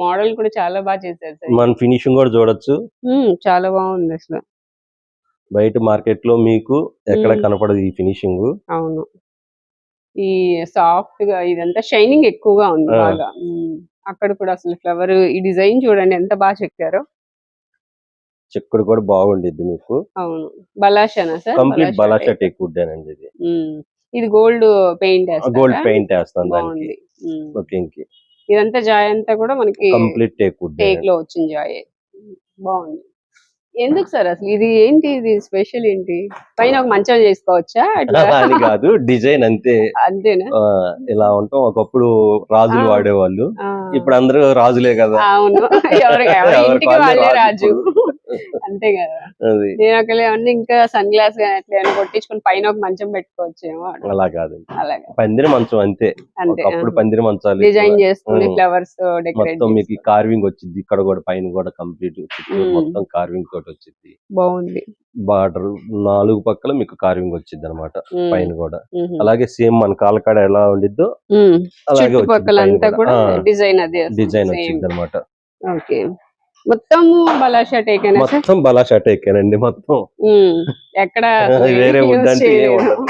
మోడల్ కూడా చాలా బాగా చేశారు సార్. మన ఫినిషింగ్ కూడా చూడొచ్చు. చాలా బాగుంది అసలు. బయట మార్కెట్ లో మీకు ఎక్కడ మ్మ్. కనపడదు ఈ ఫినిషింగ్. అవును, ఈ సాఫ్ట్ గా ఇదంతా షైనింగ్ ఎక్కువగా ఉంది ఆ. బాగా. అక్కడ కూడా అసలు ఫ్లవర్ ఈ డిజైన్ చూడండి ఎంత బాగా చెక్కారో. చెక్కుడు కూడా బాగుండిద్ది మీకు. అవును, బలాషానా సార్? కంప్లీట్ బలాషా టైప్. టేక్ వుడ్ అండి ఇది. ఇది గోల్డ్ పెయింట్ గోల్డ్ వేస్తారా? పెయింట్ వేస్తాం దానికి బాగుంది. బుకింగ్ కి. ఇదంతా జాయ్ అంతా కూడా మనకి కంప్లీట్ టేక్ వుడ్. టేక్ లో వచ్చిన జాయ్. బాగుంది. ఎందుకు సార్ అసలు ఇది ఏంటి, ఇది స్పెషల్ ఏంటి? పైన ఒక మంచం చేసుకోవచ్చా అట్లా? అని కాదు, డిజైన్ అంతే. అంతేనా? ఇలా ఉంటాం. ఒకప్పుడు రాజులు ఆ. వాడేవాళ్ళు. ఆ. ఇప్పుడు అందరూ రాజులే కదా. అవును, ఎవరి ఎవరికి ఇంటికి వాళ్ళే వాళ్ళే రాజు. ఇప్పుడు. అంతే కదా. అది నేను ఒకళ్ళు ఏమన్నా ఇంకా సన్ గ్లాస్ కానీ అట్లా ఏమైనా కొట్టించుకొని పైన ఒక మంచం పెట్టుకోవచ్చేమో. అలా కాదు, అలాగా పందిరి మంచం అంతే. అంతే. ఒకప్పుడు పందిరి మంచాలు డిజైన్ చేసుకుని ఉమ్. ఫ్లవర్స్ డెకరేట్ మొత్తం మీకు కార్వింగ్ వచ్చింది. ఇక్కడ కూడా పైన కూడా కంప్లీట్ మొత్తం కార్వింగ్ తోటి వచ్చింది. బాగుంది. బార్డర్ 4 పక్కల మీకు కార్వింగ్ వచ్చింది అనమాట పైన కూడా. మ్మ్. అలాగే సేమ్ మన కాలకాడ ఎలా ఉండిద్దో అలాగే చుట్టుపక్కల అంతా కూడా డిజైన్ అదే డిజైన్ వచ్చింది అనమాట. ఓకే, మొత్తం బలాషా టేక్ సార్? మొత్తం బలాషా టేకేనండి మొత్తం. ఎక్కడ వేరే వుడ్ use అంటే ఏం చేయలేదు. ఉండదు.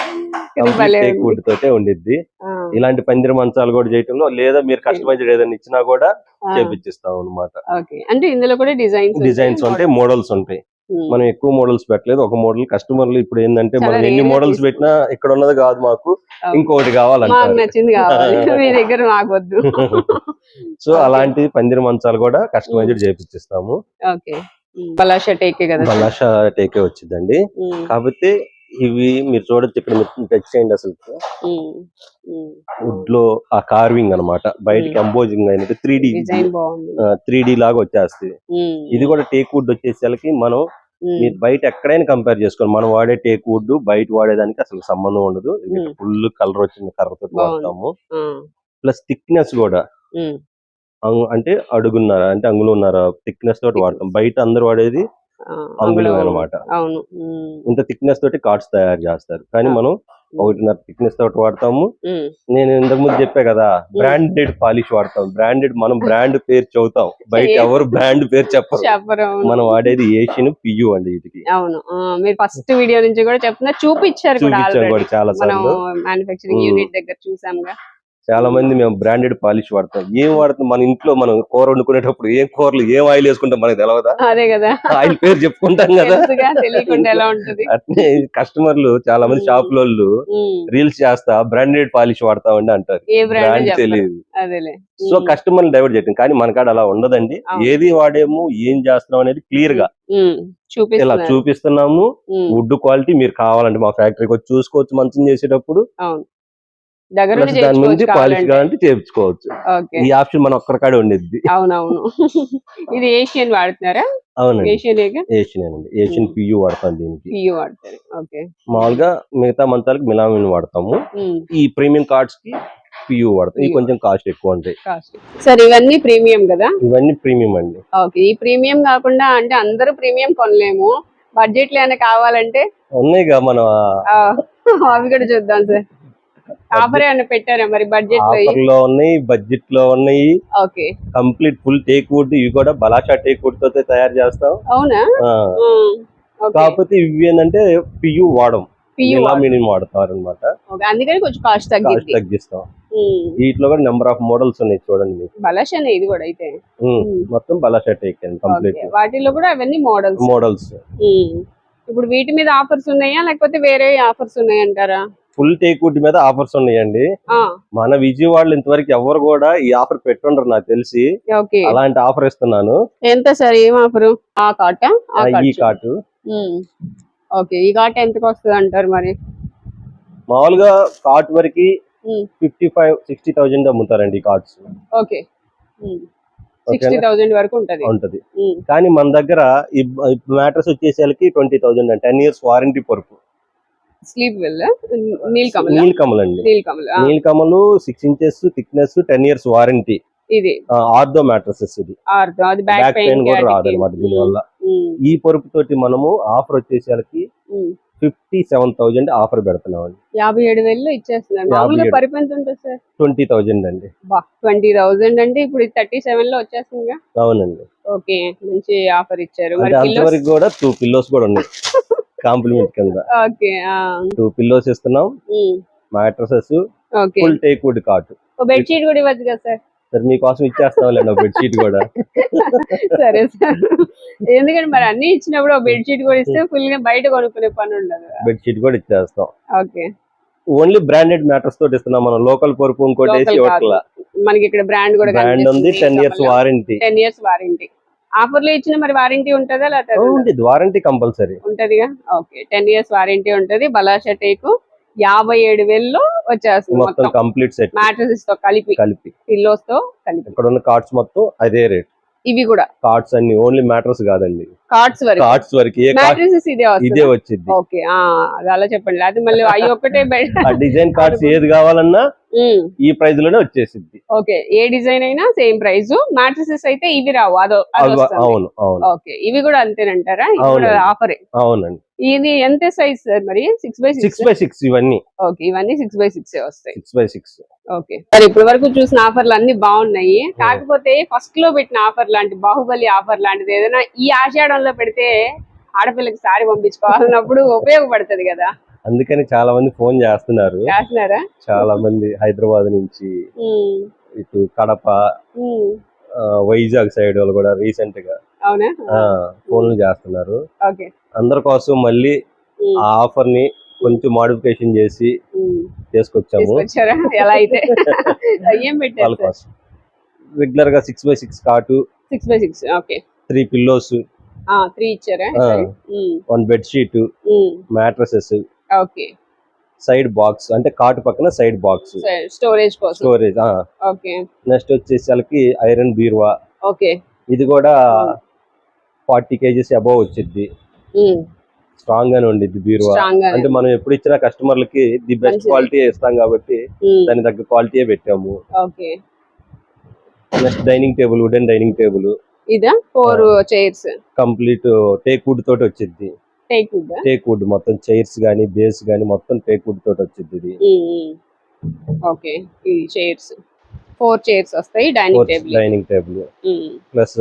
ఇది భలే టేక్ ఉంది. వుడ్ తోటే ఉండిద్ది. ఆ, ఇలాంటి పందిరి మంచాలు కూడా చేయటంలో, లేదా మీరు కస్టమైజ్డ్ ఏదైనా ఇచ్చినా కూడా చేపిచ్చిస్తాం అనమాట. ఓకే, అంటే ఇందులో కూడా డిజైన్స్ ఉంటాయి, మోడల్స్ ఉంటాయి. మనం ఎక్కువ మోడల్స్ పెట్టలేదు, ఒక మోడల్. కస్టమర్లు ఇప్పుడు ఏంటంటే చాలా మనం ఎన్ని rare గా మోడల్స్ తీసుకుంటాం. పెట్టినా ఇక్కడ ఉన్నది కాదు మాకు, ఇంకొకటి మాకు కావాలంటారు. నచ్చింది కావాలి, మీ దగ్గర మాకు వద్దు. సో అలాంటి పందిరి మంచాలు కూడా కస్టమైజ్డ్ చేపిచ్చిస్తాము. ఓకే, బలాషా టేకే కదా సార్? బలాషా టేకే వచ్చిందండి. కాకపోతే ఇవి మీరు చూడొచ్చు, ఇక్కడ మీరు టచ్ చేయండి. అసలు వుడ్ లో ఆ కార్వింగ్ అన్నమాట, బయటికి ఎంబోజింగ్ అయినట్టు 3D డిజైన్ బాగుంది. 3D లాగా వచ్చేస్తుంది. ఇది కూడా టేక్ వుడ్ వచ్చేసరికి మనం మీరు బయట ఎక్కడైనా కంపేర్ చేసుకోండి, మనం వాడే టేక్ వుడ్ బయట వాడేదానికి అసలు సంబంధం ఉండదు. ఫుల్ కలర్ వచ్చిన కర్రతో వాడతాము. ప్లస్ థిక్నెస్ కూడా అంటే అడుగున్నర, అంటే అంగుళన్నర థిక్నెస్ తోటి వాడతాం. బయట అందరూ వాడేది అంగుళం అనమాట. అవును, ఇంత థిక్నెస్ తోటి కార్డ్స్ తయారు చేస్తారు, కానీ మనం 1.5 థిక్నెస్ తోటి వాడతాము. నేను ఇంతకు ముందు చెప్పా కదా, బ్రాండెడ్ పాలిష్ వాడతాం. బ్రాండెడ్, మనం బ్రాండ్ పేరు చెబుతాం, బయట ఎవరు బ్రాండ్ పేరు చెప్పరు. మనం వాడేది ఏషియన్ పియు అండి వీటికి. అవును, మీరు ఫస్ట్ వీడియో నుంచి కూడా చెప్తున్నా, చూపించారు కూడా చాలా మనం సార్లు. మ్యానుఫ్యాక్చరింగ్ యూనిట్ దగ్గర చూసాంగా. చాలా మంది మేము బ్రాండెడ్ పాలిష్ వాడతాం. ఏం వాడతాం, మన ఇంట్లో మనం కూర వండుకునేటప్పుడు ఏం కూరలు ఏం ఆయిల్ వేసుకుంటాం మనకు తెలవదా? అదే కదా, ఆయిల్ పేరు చెప్పుకుంటాం కదా. తెలియకుండా ఎలా ఉంటది. అట్నే కస్టమర్లు చాలా మంది షాప్ లోళ్ళు రీల్స్ చేస్తా బ్రాండెడ్ పాలిష్ వాడతామండి అంటారు. ఏ బ్రాండ్ తెలియదు. అదేలే. సో కస్టమర్లు డైవర్ట్ చేయటం, కానీ మన కాడ అలా ఉండదండి. ఏది వాడేమో ఏం చేస్తున్నాం అనేది క్లియర్ గా ఇలా చూపిస్తున్నాము. వుడ్ క్వాలిటీ మీరు కావాలంటే మా ఫ్యాక్టరీకి వచ్చి చూసుకోవచ్చు. మంచం చేసేటప్పుడు దాని ముందు పాలిష్ కావాలంటే చేయించుకోవచ్చు. ఈ ఆప్షన్ మన ఒక్కడికాడే ఉండేది. అవునవును. ఇది ఏషియన్ వాడుతున్నారా? అవునండి, ఏషియన్ అండి. ఏషియన్ పియు వాడతాం దీనికి. ఓకే, మామూలుగా మిగతా మంచాలకు మిలామిన్ వాడతాము. ఈ ప్రీమియం కార్డ్స్ కి పియు వాడతాం. ఇవి కొంచెం కాస్ట్ ఎక్కువ ఉంటాయి. సార్ ఇవన్నీ ప్రీమియం కదా? ఇవన్నీ ప్రీమియం అండి. ఓకే, ఈ ప్రీమియం కాకుండా అంటే అందరూ ప్రీమియం కొనలేము, బడ్జెట్ లో ఏమైనా కావాలంటే ఉన్నాయిగా మనం అవి కూడా చూద్దాం సార్. ఆఫర్ ఏమైనా పెట్టారా మరి బడ్జెట్ లో? ఉన్నాయి, బడ్జెట్ లో ఉన్నాయి. Okay, complete full teak would. ఇవి కూడా బలాషా టేక్ వుడ్ తో తయారు చేస్తాం. అవునా? కాకపోతే ఇవి ఏంటంటే పియు వాడం, మిలామిన్ వాడతారు అనమాట. అందుకని కొంచెం కాస్ట్ తగ్గిస్తాం. వీటిలో కూడా నెంబర్ ఆఫ్ మోడల్స్ ఉన్నాయి చూడండి. బలాషా ఇది కూడా అయితే మొత్తం బలాషా టేక్ అండి కంప్లీట్. వాటిలో కూడా అవన్నీ మోడల్స్. ఇప్పుడు వీటి మీద ఆఫర్స్ ఉన్నాయా, లేకపోతే వేరే ఆఫర్స్ ఉన్నాయంటారా? ఫుల్ టేక్ వుడ్ మీద ఆఫర్స్ ఉన్నాయండి. మన విజయవాడలో ఇంతవరకు ఎవరు కూడా ఈ ఆఫర్ పెట్టుండరు నాకు తెలిసి. అలాంటి ఆఫర్ ఇస్తున్నాను. ఎంత సార్, ఏం ఆఫర్? ఈ కాటు. ఓకే, ఈ కాట్ ఎంతకు వస్తుంది అంటారు మరి? మామూలుగా కాట్ వరకు 55-60,000 అమ్ముతారండి ఈ కార్డ్స్. ఓకే. 60,000 వరకు ఉంటది. ఉంటది. కానీ మన దగ్గర ఈ మ్యాట్రెస్ వచ్చేసరికి 20,000 అండి. 10 years వారంటీ పరుపు. స్లీప్ వెల్ నీలకమల్ అండి. Neelakamal 6 inches thickness, 10 years warranty. ఇది ఆర్థో మ్యాట్రసెస్ ఇది. అది బ్యాక్ పెయిన్ కూడా రాదన్నమాట దీని వల్ల. ఈ పరుపు తోటి మనము ఆఫర్ వచ్చేసరికి 57,000 ఆఫర్ పెడుతున్నామండి. 57,000 ఇచ్చేస్తున్నారు. మామూలుగా పరుపు ఎంత ఉంటుంది సార్? 20,000 అండి. 20,000 అంటే ఇప్పుడు 37 లో వచ్చేస్తుందిగా. అవునండి. ఓకే, మంచి ఆఫర్ ఇచ్చారు. మరి అంతవరకు కూడా 2 pillows కూడా ఉన్నాయి కాంప్లిమెంట్ కింద. ఓకే, 2 pillows ఇస్తున్నాం. Mattresses full teak wood cot. Bed sheet కూడా ఇవ్వచ్చు కదా సార్? సరే మీకోసం ఇచ్చేస్తాంలేండి బెడ్ షీట్ కూడా. సరే సార్, ఎందుకంటే మరి అన్ని ఇచ్చినప్పుడు బెడ్ షీట్ కూడా ఇస్తే ఫుల్ గా బయట కొనుక్కునే పని ఉండదు. బెడ్ షీట్ కూడా ఇచ్చేస్తాం. ఓకే, ఓన్లీ బ్రాండెడ్ మ్యాటర్స్ తోటి ఇస్తున్నాం మనం. లోకల్ పరుపు ఇంకోటి మనకి ఇక్కడ బ్రాండ్ కూడా బ్రాండ్ ఉంది. 10 years warranty. 10 years warranty. Offer లో ఇచ్చిన మరి వారంటీ ఉంటుందా లేదా? వారంటీ కంపల్సరీ ఉంటదిగా. ఓకే, 10 years వారంటీ ఉంటది. బలాషా టేకు 57,000లో వచ్చేస్తుంది మొత్తం కంప్లీట్ సెట్. మ్యాట్రసెస్ తో కలిపి పిల్లోస్ తో కలిపి. ఇక్కడ ఉన్న కార్డ్స్ మొత్తం అదే రేట్. ఇవి కూడా కార్డ్స్ అన్ని ఓన్లీ మ్యాట్రస్ కాదండి, కార్డ్స్ వరకు మ్యాట్రసెస్ ఇదే వచ్చింది. ఓకే, అది అలా చెప్పండి. అది మళ్ళీ అవి ఒక్కటే డిజైన్ కార్డ్స్ ఏది కావాలన్నా ఈ ప్రైస్ లోనే వచ్చేసింది. ఓకే, ఏ డిజైన్ అయినా సేమ్ ప్రైస్. మ్యాట్రసెస్ అయితే ఇవి రావు. అవును. ఓకే, ఇవి కూడా అంతేనంటారా? ఆఫరే. అవునండి. ఇది ఎంత సైజ్ సార్ మరి? 6x6 ఇవన్నీ. ఓకే, ఇవన్నీ 6x6 వస్తాయి. 6x6. ఓకే సార్, ఇప్పటి వరకు చూసిన ఆఫర్లు అన్ని బాగున్నాయి. కాకపోతే ఫస్ట్ లో పెట్టిన ఆఫర్ లాంటి బాహుబలి ఆఫర్ లాంటిది ఏదైనా ఈ ఆషాఢంలో పెడితే ఆడపిల్లకి సారీ పంపించుకోవాలన్నప్పుడు ఉపయోగపడుతుంది కదా. అందుకని చాలా మంది ఫోన్ చేస్తున్నారా? చాలా మంది హైదరాబాద్ నుంచి, ఇటు కడప, వైజాగ్ సైడ్ వాళ్ళు కూడా రీసెంట్ గా ఫోన్లు చేస్తున్నారు. అందరి కోసం మళ్ళీ ఆ ఆఫర్ ని కొంచెం మోడిఫికేషన్ చేసి చేసుకొచ్చాము. రెగ్యులర్ గా 6x6 కాటు, 6x6. ఓకే, 3 pillows, 3 ఇచ్చారా? 1 bed sheet, mattresses, okay, side box అంటే కాటు పక్కన side box storage. Okay, next వచ్చేసరికి ఐరన్ బీరువా. ఓకే, ఇది కూడా 40 kgs అబౌవ్ వచ్చింది. స్ట్రాంగ్ గానే ఉండిద్ది బీరువా. అంటే మనం ఎప్పుడు ఇచ్చిన కస్టమర్లకి ది బెస్ట్ క్వాలిటీ ఇస్తాం కాబట్టి దాని తగ్గ క్వాలిటీ పెట్టాము. Okay, next dining table, wooden dining table. ఇదా 4 చైర్స్ కంప్లీట్ టేక్ వుడ్ తోటి వచ్చింది. టేక్ వుడ్ మొత్తం చైర్స్ గానీ బేస్ గానీ మొత్తం టేక్ వుడ్ తోటి వచ్చింది ఇది. ఓకే, ఈ చైర్స్ 4 చైర్స్ వస్తాయి. Dining table plus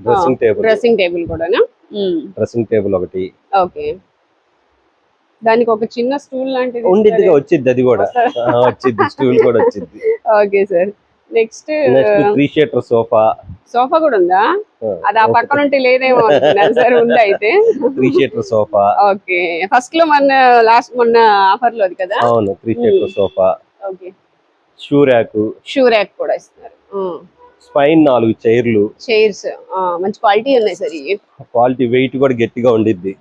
dressing table కూడానా? డ్రెస్సింగ్ టేబుల్ ఒకటి. ఓకే, దానికి ఒక చిన్న స్టూల్ లాంటిది ఉండిద్దిగా వచ్చింది. అది కూడా వచ్చింది, స్టూల్ కూడా వచ్చింది. Okay sir, next 3-seater sofa కూడా ఉందా? అది ఆ పక్కన ఉంటే లేదేమో సార్. ఉంది అయితే 3-seater సోఫా. ఓకే, ఫస్ట్ లో మొన్న ఆఫర్ లో కదా. అవును, 3-seater sofa. Okay, shoe rack కూడా ఇస్తున్నారు. స్పైన్ 4 చైర్స్ మంచి క్వాలిటీ ఉన్నాయి సార్. క్వాలిటీ వెయిట్ కూడా గట్టిగా ఉండిద్ది.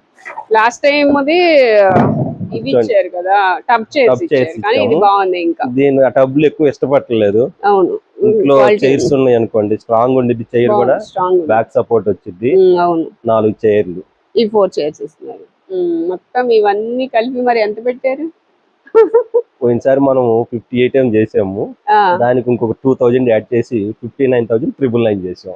లాస్ట్ టైం అది ఇవి ఇచ్చారు కదా, టబ్ చైర్స్ ఇచ్చారు, కానీ ఇది బాగుంది. ఇంకా దీని ఆ టబ్లు ఎక్కువ ఇష్టపడలేదు. అవును, ఇంట్లో చైర్స్ ఉన్నాయి అనుకోండి, స్ట్రాంగ్ ఉండిద్ది. చైర్ కూడా బ్యాక్ సపోర్ట్ వచ్చింది. అవును, 4 చైర్లు. ఈ 4 చైర్స్ ఇస్తున్నారు. మొత్తం ఇవన్నీ కలిపి మరి ఎంత పెట్టారు? పోయినసారి మనం 58 చేసాము, దానికి ఇంకొక 2,000 యాడ్ చేసి 59,999 చేసాం.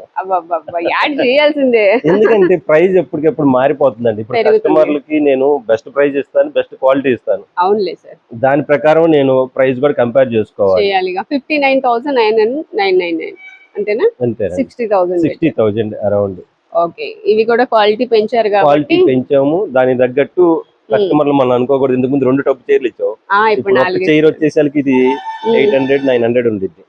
యాడ్ చేయాల్సిందే, ఎందుకంటే ప్రైస్ ఎప్పటికెప్పుడు మారిపోతుందండి. ఇప్పుడు కస్టమర్లకి నేను బెస్ట్ ప్రైస్ ఇస్తాను, బెస్ట్ క్వాలిటీ ఇస్తాను. అవునులే సార్, దాని ప్రకారం నేను ప్రైస్ కూడా కంపేర్ చేసుకోవాలి. 59,999 అంతేనా? 60,000 అరౌండ్. ఓకే, ఇవి కూడా క్వాలిటీ పెంచారు కాబట్టి క్వాలిటీ పెంచాము. దాని తగ్గట్టు కస్టమర్లు మనం అనుకోకూడదు. ఇంతకు ముందు 2 టబ్ చైర్లు ఇచ్చావు, ఇప్పుడు ఒక చైర్ వచ్చేసరికి ఇది 800-900 ఉండిద్ది.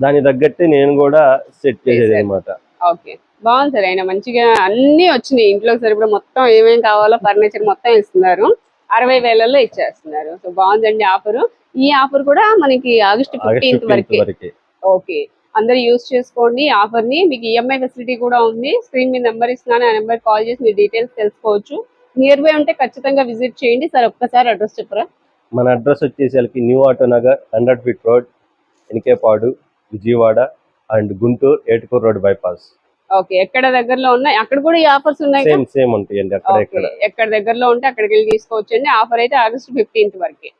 దాని తగ్గట్టే నేను కూడా సెట్ చేసేది అనమాట. ఓకే, బాగుంది సార్. అయినా మంచిగా అన్ని వచ్చినాయి ఇంట్లోకి సరిపడా మొత్తం ఏమేమి కావాలో ఫర్నిచర్ మొత్తం ఇస్తున్నారు. 60,000లో ఇచ్చేస్తున్నారు. సో బాగుందండి ఆఫర్. ఈ ఆఫర్ కూడా మనకి ఆగస్ట్ 15th వరకే. ఓకే, అందరూ యూజ్ చేసుకోండి ఆఫర్ ని. మీకు ఈఎంఐ ఫెసిలిటీ కూడా ఉంది. స్క్రీన్ మీద నెంబర్ ఇస్తున్నాను, ఆ నెంబర్ కాల్ చేసి మీ డీటెయిల్స్ తెలుసుకోవచ్చు. నియర్ బై ఉంటే ఖచ్చితంగా విజిట్ చేయండి. సార్ ఒక్కసారి అడ్రస్ చెప్పరా? మన అడ్రస్ వచ్చేసరికి new auto Nagar 100 feet road, Enikepadu, Vijayawada and Guntur Etukuru road bypass. Okay, ఎక్కడ దగ్గరలో ఉన్నాయి అక్కడ కూడా ఈ ఆఫర్స్ ఉన్నాయి సేమ్ ఉంటాయండి అక్కడ ఎక్కడ దగ్గరలో ఉంటే అక్కడికి వెళ్ళి తీసుకోవచ్చండి. ఆఫర్ అయితే ఆగస్ట్ 15th వరకే.